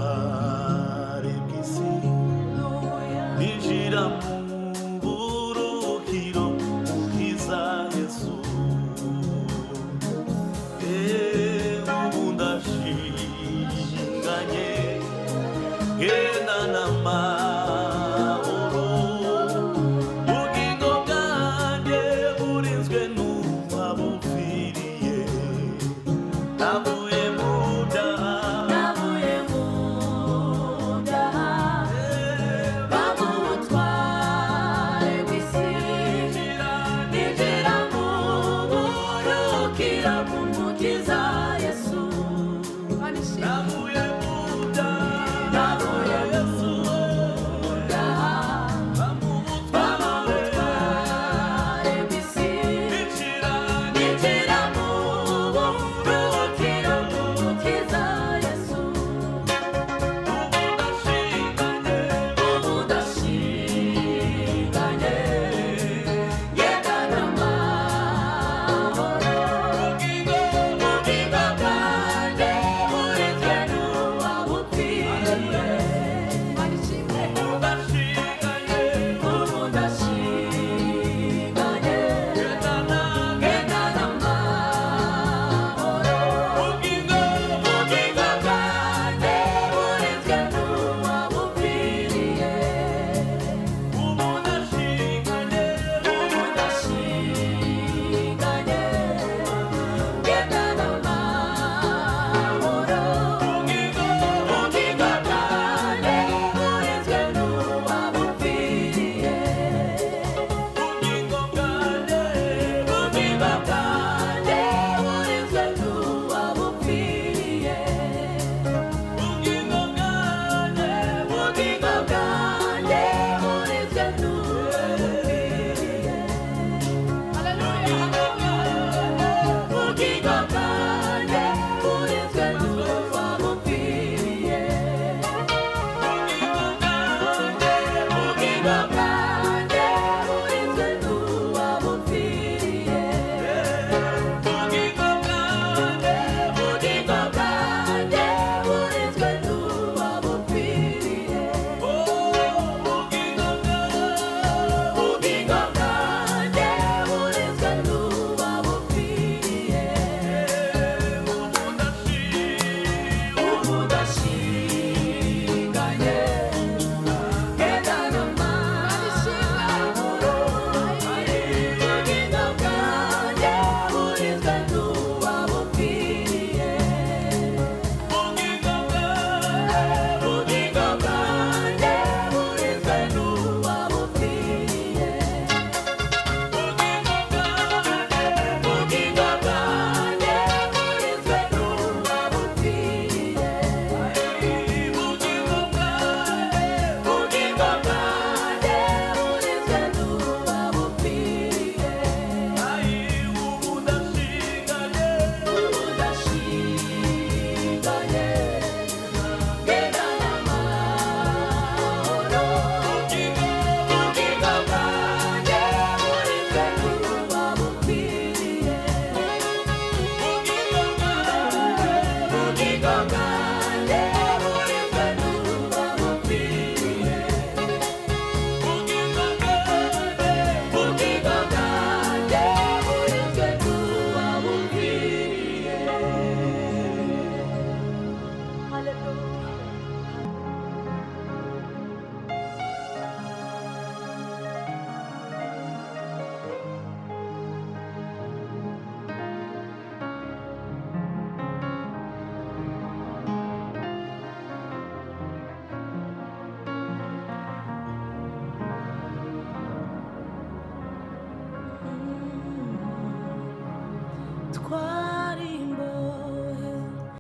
bamubutware bw'isi ninjira mu buruhukiro bwiza Yesu ubu ndashinganye genda n'amahoro ubugingo bwanjye burinzwe n'uwabupfiriye navuye mu byaha bamubutware bw'isi ninjira mu buruhukiro bw'umukiza Yesu navuye mu bamubutware bw'isi ninjira mu buruhukiro bw'umukiza Yesu ubu ndashinganye genda n'amahoro ubugingo bwanjye burinzwe n'uwabupfiriye ubu ndashinganye genda n'amahoro ubugingo bwanjye burinzwe n'uwabupfiriye ubu ndashinganye genda n'amahoro ubugingo bwanjye burinzwe n'uwabupfiriye ubugingo bwanjye burinzwe n'uwabupfiriye Hallelujah.